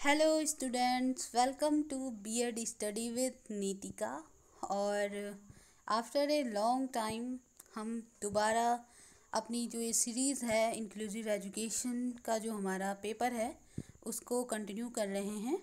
Hello students, welcome to BEd study with Nitika. और after a long time हम दोबारा अपनी जो ये सीरीज़ है इंक्लूसिव एजुकेशन का जो हमारा पेपर है उसको कंटिन्यू कर रहे हैं।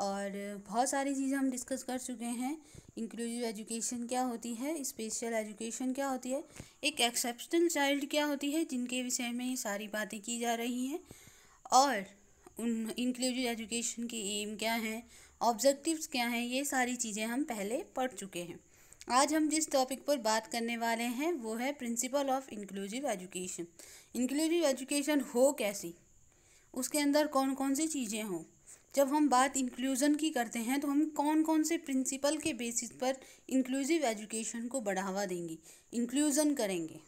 और बहुत सारी चीज़ें हम डिस्कस कर चुके हैं। इंक्लूसिव एजुकेशन क्या होती है, स्पेशल एजुकेशन क्या होती है, एक एक्सेप्शनल चाइल्ड क्या होती है, जिनके विषय में ये सारी बातें की जा रही हैं। और उन इंक्लूसिव एजुकेशन की एम क्या है, ऑब्जेक्टिव्स क्या हैं, ये सारी चीज़ें हम पहले पढ़ चुके हैं। आज हम जिस टॉपिक पर बात करने वाले हैं वो है principle of inclusive education. Inclusive education हो कैसी, उसके अंदर कौन कौन सी चीज़ें हों। जब हम बात इंक्लूज़न की करते हैं तो हम कौन कौन से प्रिंसिपल के बेसिस पर इंक्लूसिव एजुकेशन को बढ़ावा देंगे, इंक्लूज़न करेंगे।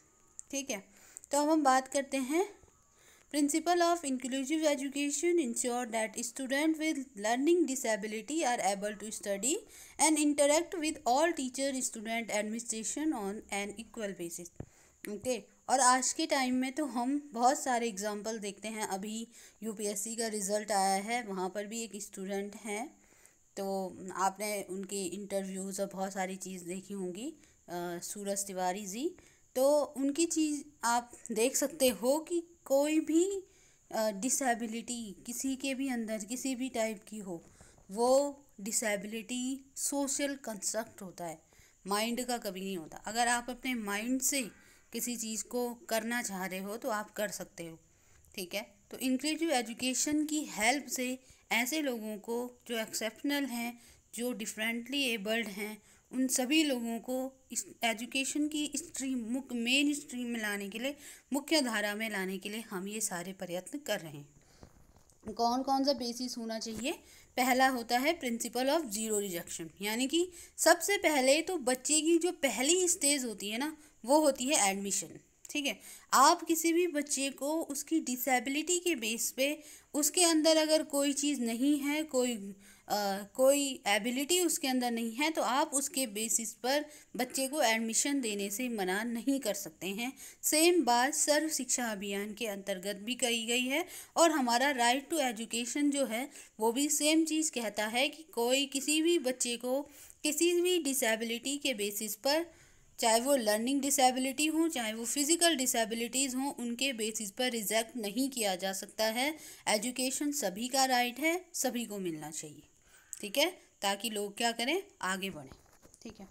ठीक है, तो अब हम बात करते हैं। Principle of inclusive education ensure that students with learning disability are able to study and interact with all teacher, student, administration on an equal basis. Okay और आज के टाइम में तो हम बहुत सारे एग्जाम्पल देखते हैं। अभी यूपीएससी का रिज़ल्ट आया है, वहाँ पर भी एक स्टूडेंट हैं, तो आपने उनके इंटरव्यूज़ और बहुत सारी चीज़ देखी होंगी, सूरज तिवारी जी। तो उनकी चीज़ आप देख सकते हो कि कोई भी डिसेबिलिटी किसी के भी अंदर किसी भी टाइप की हो, वो डिसेबिलिटी सोशल कंस्ट्रक्ट होता है, माइंड का कभी नहीं होता। अगर आप अपने माइंड से किसी चीज़ को करना चाह रहे हो तो आप कर सकते हो। ठीक है, तो इंक्लूसिव एजुकेशन की हेल्प से ऐसे लोगों को जो एक्सेप्शनल हैं, जो डिफरेंटली एबल्ड हैं, उन सभी लोगों को इस एजुकेशन की स्ट्रीम मेन स्ट्रीम में लाने के लिए, मुख्य धारा में लाने के लिए हम ये सारे प्रयत्न कर रहे हैं। कौन कौन सा बेसिस होना चाहिए? पहला होता है प्रिंसिपल ऑफ ज़ीरो रिजेक्शन, यानी कि सबसे पहले तो बच्चे की जो पहली स्टेज होती है ना, वो होती है एडमिशन। ठीक है, आप किसी भी बच्चे को उसकी डिसेबिलिटी के बेस पे, उसके अंदर अगर कोई चीज़ नहीं है, कोई एबिलिटी उसके अंदर नहीं है, तो आप उसके बेसिस पर बच्चे को एडमिशन देने से मना नहीं कर सकते हैं। सेम बात सर्व शिक्षा अभियान के अंतर्गत भी कही गई है। और हमारा राइट टू एजुकेशन जो है वो भी सेम चीज़ कहता है कि कोई किसी भी बच्चे को किसी भी डिसेबिलिटी के बेसिस पर, चाहे वो लर्निंग डिसेबिलिटी हो, चाहे वो फिज़िकल डिसेबिलिटीज़ हों, उनके बेसिस पर रिजेक्ट नहीं किया जा सकता है। एजुकेशन सभी का राइट है, सभी को मिलना चाहिए। ठीक है, ताकि लोग क्या करें, आगे बढ़ें। ठीक है,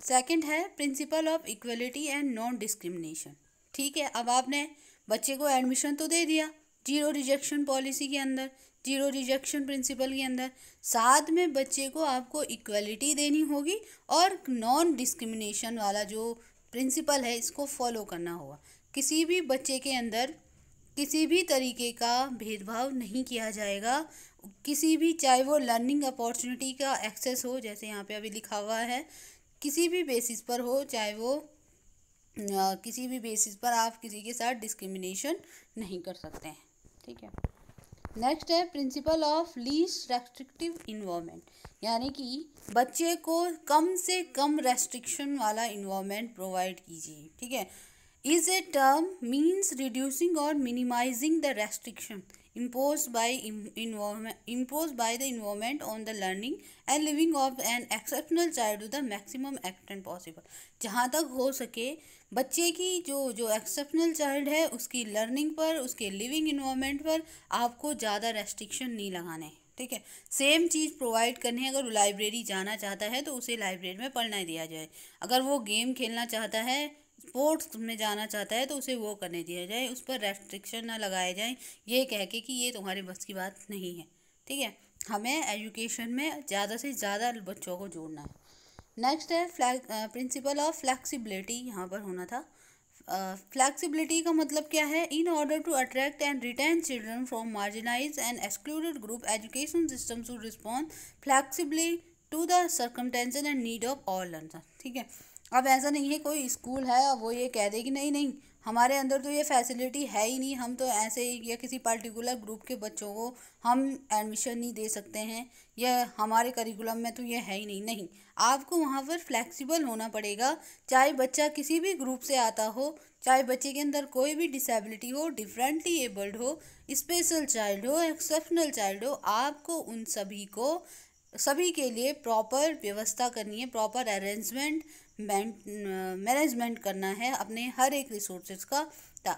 सेकंड है principle of equality and non discrimination. ठीक है, अब आपने बच्चे को एडमिशन तो दे दिया जीरो रिजेक्शन पॉलिसी के अंदर, जीरो रिजेक्शन प्रिंसिपल के अंदर, साथ में बच्चे को आपको इक्वलिटी देनी होगी और नॉन डिस्क्रिमिनेशन वाला जो प्रिंसिपल है इसको फॉलो करना होगा। किसी भी बच्चे के अंदर किसी भी तरीके का भेदभाव नहीं किया जाएगा, किसी भी, चाहे वो लर्निंग अपॉर्चुनिटी का एक्सेस हो, जैसे यहाँ पे अभी लिखा हुआ है, किसी भी बेसिस पर हो, चाहे वो किसी भी बेसिस पर आप किसी के साथ डिस्क्रिमिनेशन नहीं कर सकते हैं। ठीक है, नेक्स्ट है principle of least restrictive environment, यानी कि बच्चे को कम से कम रेस्ट्रिक्शन वाला इन्वायरमेंट प्रोवाइड कीजिए। ठीक है, is a term means reducing or minimizing the restriction imposed by the environment on the learning and living of an exceptional child to the maximum extent possible। जहाँ तक हो सके बच्चे की जो एक्सेप्शनल चाइल्ड है उसकी लर्निंग पर, उसके लिविंग इन्वायरमेंट पर आपको ज़्यादा रेस्ट्रिक्शन नहीं लगाने। ठीक है, सेम चीज़ प्रोवाइड करनी है। अगर वो लाइब्रेरी जाना चाहता है तो उसे लाइब्रेरी में पढ़ना दिया जाए, अगर वो गेम खेलना चाहता है, स्पोर्ट्स में जाना चाहता है, तो उसे वो करने दिया जाए, उस पर रेस्ट्रिक्शन ना लगाए जाए ये कह के कि ये तुम्हारे बस की बात नहीं है। ठीक है, हमें एजुकेशन में ज़्यादा से ज़्यादा बच्चों को जोड़ना है। नेक्स्ट है प्रिंसिपल ऑफ फ्लैक्सिबिलिटी, यहाँ पर होना था। फ्लैक्सिबिलिटी का मतलब क्या है? In order to attract and retain children from marginalise and excluded group, education system should respond flexibly to the circumstances and need of all learner. ठीक है, अब ऐसा नहीं है कोई स्कूल है और वो ये कह दे कि नहीं नहीं हमारे अंदर तो ये फैसिलिटी है ही नहीं, हम तो ऐसे ही या किसी पर्टिकुलर ग्रुप के बच्चों को हम एडमिशन नहीं दे सकते हैं, या हमारे करिकुलम में तो ये है ही नहीं। नहीं, आपको वहाँ पर फ्लेक्सिबल होना पड़ेगा, चाहे बच्चा किसी भी ग्रुप से आता हो, चाहे बच्चे के अंदर कोई भी डिसेबिलिटी हो, डिफरेंटली एबल्ड हो, स्पेशल चाइल्ड हो, एक्सेप्शनल चाइल्ड हो, आपको उन सभी के लिए प्रॉपर व्यवस्था करनी है, प्रॉपर अरेंजमेंट मैनेजमेंट करना है अपने हर एक रिसोर्सेज का,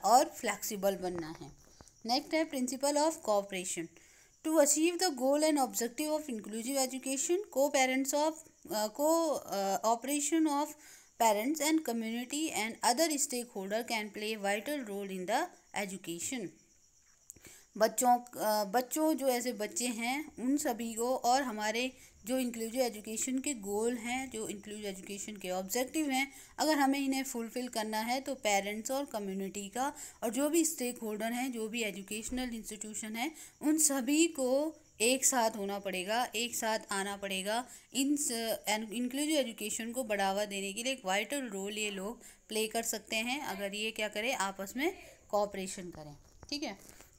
और फ्लेक्सिबल बनना है। नेक्स्ट है principle of cooperation. To achieve the goal and objective of inclusive education, cooperation of parents and community and other stakeholder can play a vital role in the education। बच्चों जो ऐसे बच्चे हैं उन सभी को, और हमारे जो इंक्लूसिव एजुकेशन के गोल हैं, जो इंक्लूसिव एजुकेशन के ऑब्जेक्टिव हैं, अगर हमें इन्हें फुलफ़िल करना है तो पेरेंट्स और कम्युनिटी का, और जो भी स्टेक होल्डर हैं, जो भी एजुकेशनल इंस्टीट्यूशन है, उन सभी को एक साथ होना पड़ेगा, एक साथ आना पड़ेगा। इन इंक्लूसिव एजुकेशन को बढ़ावा देने के लिए एक वाइटल रोल ये लोग प्ले कर सकते हैं अगर ये क्या करें, आपस में कोऑपरेशन करें। ठीक है।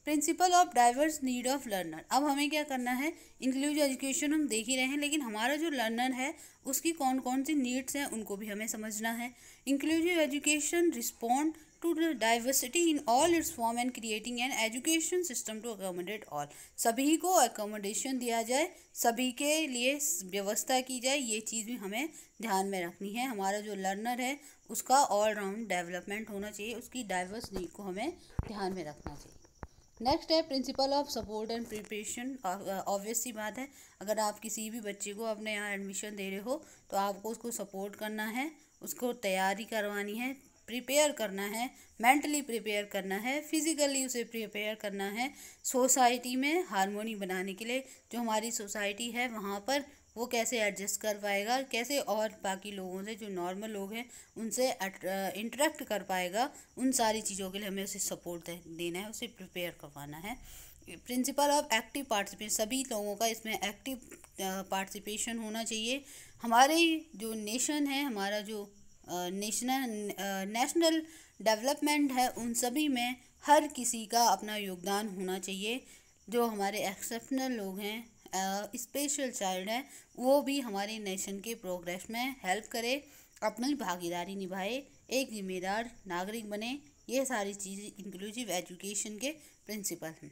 Principle of diverse need of learner. अब हमें क्या करना है, इंक्लूसिव एजुकेशन हम देख ही रहे हैं, लेकिन हमारा जो लर्नर है उसकी कौन कौन सी नीड्स हैं उनको भी हमें समझना है। Inclusive education respond to the diversity in all its form and creating an education system to accommodate all. सभी को अकोमोडेशन दिया जाए, सभी के लिए व्यवस्था की जाए, ये चीज़ भी हमें ध्यान में रखनी है। हमारा जो लर्नर है उसका ऑल राउंड डेवलपमेंट होना चाहिए, उसकी डाइवर्स नीड को हमें ध्यान में रखना चाहिए। नेक्स्ट है principle of support and preparation. Obvious सी बात है, अगर आप किसी भी बच्चे को अपने यहाँ एडमिशन दे रहे हो तो आपको उसको सपोर्ट करना है, उसको तैयारी करवानी है, प्रिपेयर करना है, मेंटली प्रिपेयर करना है, फिज़िकली उसे प्रिपेयर करना है सोसाइटी में हारमोनी बनाने के लिए। जो हमारी सोसाइटी है वहाँ पर वो कैसे एडजस्ट कर पाएगा, कैसे और बाकी लोगों से, जो नॉर्मल लोग हैं, उनसे इंटरेक्ट कर पाएगा, उन सारी चीज़ों के लिए हमें उसे सपोर्ट देना है, उसे प्रिपेयर करवाना है। प्रिंसिपल ऑफ एक्टिव पार्टिसिपेशन, सभी लोगों का इसमें एक्टिव पार्टिसिपेशन होना चाहिए। हमारे जो नेशन है, हमारा जो नेशनल डेवलपमेंट है, उन सभी में हर किसी का अपना योगदान होना चाहिए। जो हमारे एक्सेप्शनल लोग हैं, स्पेशल चाइल्ड हैं, वो भी हमारे नेशन के प्रोग्रेस में हेल्प करे, अपनी भागीदारी निभाए, एक जिम्मेदार नागरिक बने। ये सारी चीज़ें इंक्लूसिव एजुकेशन के प्रिंसिपल हैं।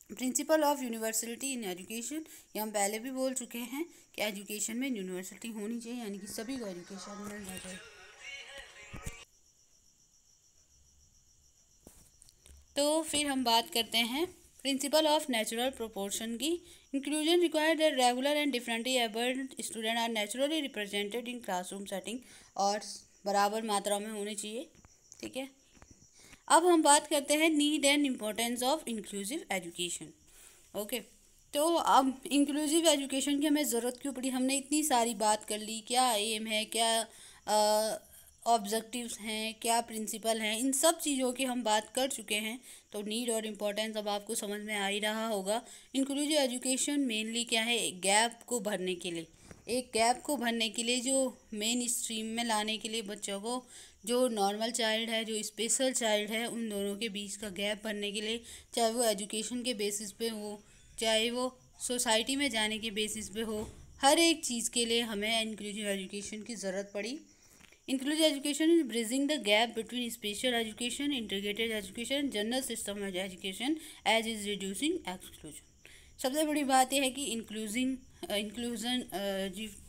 Principle of universality in education, ये हम पहले भी बोल चुके हैं कि एजुकेशन में यूनिवर्सिटी होनी चाहिए, यानी कि सभी को एजुकेशन मिलना चाहिए। तो फिर हम बात करते हैं प्रिंसिपल ऑफ नेचुरल प्रोपोर्शन की। Inclusion required that regular and differently abled student are naturally represented in classroom setting, और बराबर मात्रा में होने चाहिए। ठीक है। अब हम बात करते हैं need and importance of inclusive education. Okay, तो अब इंक्लूसिव एजुकेशन की हमें ज़रूरत क्यों पड़ी, हमने इतनी सारी बात कर ली, क्या एम है, क्या ऑब्जेक्टिव्स हैं, क्या प्रिंसिपल हैं, इन सब चीज़ों की हम बात कर चुके हैं। तो नीड और इम्पोर्टेंस अब आपको समझ में आ ही रहा होगा। इंक्लूसिव एजुकेशन मेनली क्या है, एक गैप को भरने के लिए, एक गैप को भरने के लिए, जो मेन स्ट्रीम में लाने के लिए बच्चों को, जो नॉर्मल चाइल्ड है, जो स्पेशल चाइल्ड है, उन दोनों के बीच का गैप भरने के लिए, चाहे वो एजुकेशन के बेसिस पे हो, चाहे वो सोसाइटी में जाने के बेसिस पे हो, हर एक चीज़ के लिए हमें इंक्लूसिव एजुकेशन की ज़रूरत पड़ी। Inclusive education is bridging the gap between special education, integrated education and general system of education as is reducing exclusion। सबसे बड़ी बात यह है कि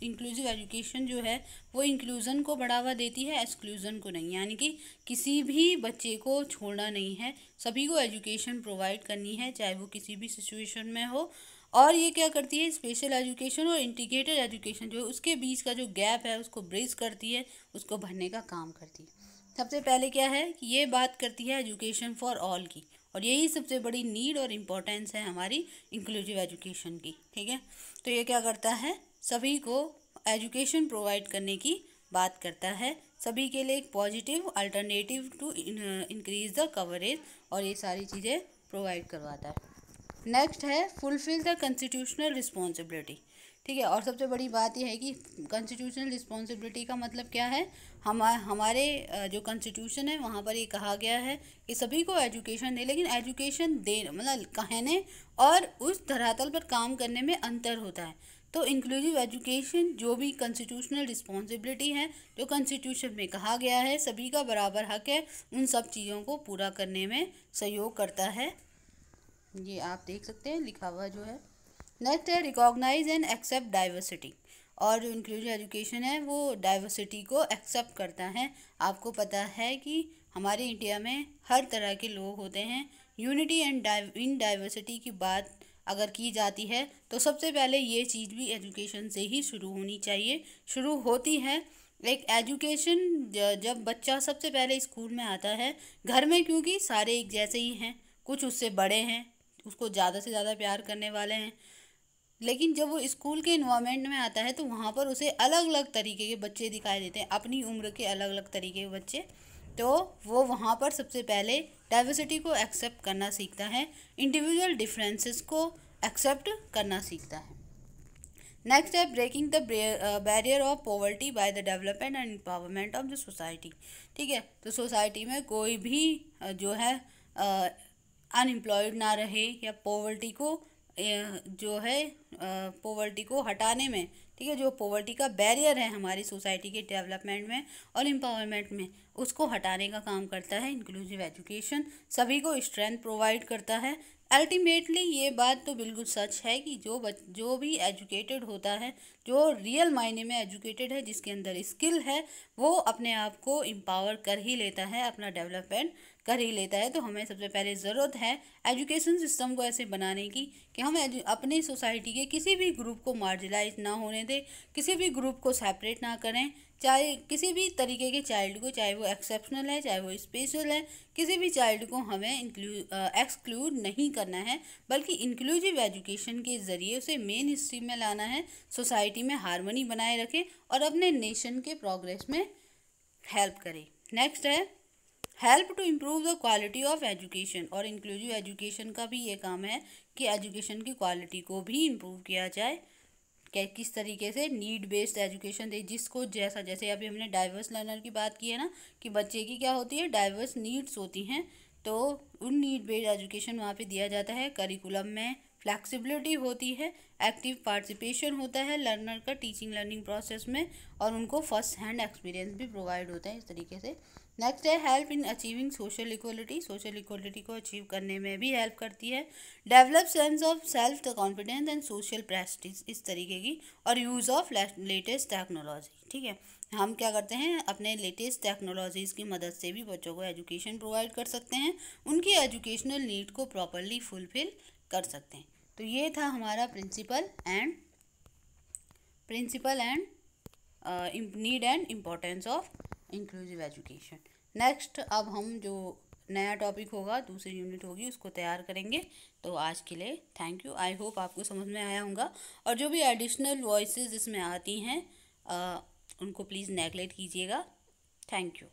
इंक्लूसिव एजुकेशन जो है वो इंक्लूज़न को बढ़ावा देती है, एक्सक्लूज़न को नहीं। यानी कि किसी भी बच्चे को छोड़ना नहीं है, सभी को एजुकेशन प्रोवाइड करनी है, चाहे वो किसी भी सिचुएशन में हो। और ये क्या करती है, स्पेशल एजुकेशन और इंटीग्रेटेड एजुकेशन जो है उसके बीच का जो गैप है उसको ब्रिज करती है, उसको भरने का काम करती है। सबसे पहले क्या है कि ये बात करती है एजुकेशन फॉर ऑल की, और यही सबसे बड़ी नीड और इम्पोर्टेंस है हमारी इंक्लूसिव एजुकेशन की। ठीक है। तो ये क्या करता है, सभी को एजुकेशन प्रोवाइड करने की बात करता है, सभी के लिए एक positive alternative to increase the coverage, और ये सारी चीज़ें प्रोवाइड करवाता है। नेक्स्ट है फुलफिल द कॉन्स्टिट्यूशनल रिस्पॉन्सिबिलिटी। ठीक है। और सबसे बड़ी बात यह है कि कॉन्स्टिट्यूशनल रिस्पॉन्सिबिलिटी का मतलब क्या है, हमारे जो कॉन्स्टिट्यूशन है वहाँ पर ये कहा गया है कि सभी को एजुकेशन दे, लेकिन एजुकेशन दे मतलब कहने और उस धरातल पर काम करने में अंतर होता है। तो इंक्लूसिव एजुकेशन जो भी कॉन्स्टिट्यूशनल रिस्पॉन्सिबिलिटी है, जो कॉन्स्टिट्यूशन में कहा गया है सभी का बराबर हक है, उन सब चीज़ों को पूरा करने में सहयोग करता है। ये आप देख सकते हैं लिखा हुआ जो है। नेक्स्ट है रिकॉग्नाइज एंड एक्सेप्ट डाइवर्सिटी। और जो इंक्लूसिव एजुकेशन है वो डाइवर्सिटी को एक्सेप्ट करता है। आपको पता है कि हमारे इंडिया में हर तरह के लोग होते हैं। यूनिटी एंड इन डाइवर्सिटी की बात अगर की जाती है तो सबसे पहले ये चीज़ भी एजुकेशन से ही शुरू होनी चाहिए, शुरू होती है। एक एजुकेशन जब बच्चा सबसे पहले स्कूल में आता है, घर में क्योंकि सारे एक जैसे ही हैं, कुछ उससे बड़े हैं, उसको ज़्यादा से ज़्यादा प्यार करने वाले हैं, लेकिन जब वो स्कूल के इन्वायरमेंट में आता है तो वहाँ पर उसे अलग अलग तरीके के बच्चे दिखाई देते हैं, अपनी उम्र के अलग अलग तरीके के बच्चे। तो वो वहाँ पर सबसे पहले डाइवर्सिटी को एक्सेप्ट करना सीखता है, इंडिविजुअल डिफरेंसेस को एक्सेप्ट करना सीखता है। नेक्स्ट है breaking the barrier of poverty by the development and empowerment of the society. ठीक है, तो सोसाइटी में कोई भी जो है अनएम्प्लॉयड ना रहे, या पॉवर्टी को जो है पॉवर्टी को हटाने में, ठीक है, जो पॉवर्टी का बैरियर है हमारी सोसाइटी के डेवलपमेंट में और एम्पावरमेंट में, उसको हटाने का काम करता है इंक्लूसिव एजुकेशन। सभी को स्ट्रेंथ प्रोवाइड करता है। अल्टीमेटली ये बात तो बिल्कुल सच है कि जो भी एजुकेटेड होता है, जो रियल मायने में एजुकेटेड है, जिसके अंदर स्किल है, वो अपने आप को एम्पावर कर ही लेता है, अपना डेवलपमेंट कर ही लेता है। तो हमें सबसे पहले ज़रूरत है एजुकेशन सिस्टम को ऐसे बनाने की कि हम अपनी सोसाइटी के किसी भी ग्रुप को मार्जिनलाइज ना होने दें, किसी भी ग्रुप को सेपरेट ना करें, चाहे किसी भी तरीके के चाइल्ड को, चाहे वो एक्सेप्शनल है चाहे वो स्पेशल है, किसी भी चाइल्ड को हमें एक्सक्लूड नहीं करना है, बल्कि इंक्लूसिव एजुकेशन के ज़रिए उसे मेन स्ट्रीम में लाना है, सोसाइटी में हार्मनी बनाए रखें और अपने नेशन के प्रोग्रेस में हेल्प करें। नेक्स्ट है help to improve the quality of education. और इंक्लूसिव एजुकेशन का भी ये काम है कि एजुकेशन की क्वालिटी को भी इम्प्रूव किया जाए। क्या किस तरीके से नीड बेस्ड एजुकेशन दे, जिसको जैसा, जैसे अभी हमने डाइवर्स लर्नर की बात की है ना, कि बच्चे की क्या होती है, डाइवर्स नीड्स होती हैं, तो उन नीड बेस्ड एजुकेशन वहाँ पे दिया जाता है। करिकुलम में फ्लैक्सिबिलिटी होती है, एक्टिव पार्टिसिपेशन होता है लर्नर का टीचिंग लर्निंग प्रोसेस में, और उनको फर्स्ट हैंड एक्सपीरियंस भी प्रोवाइड होता है इस तरीके से। नेक्स्ट है help in achieving social equality. Social equality को अचीव करने में भी हेल्प करती है। Develop sense of self confidence and social Prestige, इस तरीके की, और यूज़ ऑफ लेटेस्ट टेक्नोलॉजी। ठीक है, हम क्या करते हैं, अपने लेटेस्ट टेक्नोलॉजीज़ की मदद से भी बच्चों को एजुकेशन प्रोवाइड कर सकते हैं, उनकी एजुकेशनल नीड को प्रॉपरली फुलफिल कर सकते हैं। तो ये था हमारा principle and need and importance of inclusive education. Next अब हम जो नया टॉपिक होगा, दूसरी यूनिट होगी, उसको तैयार करेंगे। तो आज के लिए थैंक यू। आई होप आपको समझ में आया होगा, और जो भी एडिशनल वॉइसेस इसमें आती हैं उनको प्लीज़ नेगलेक्ट कीजिएगा। Thank you.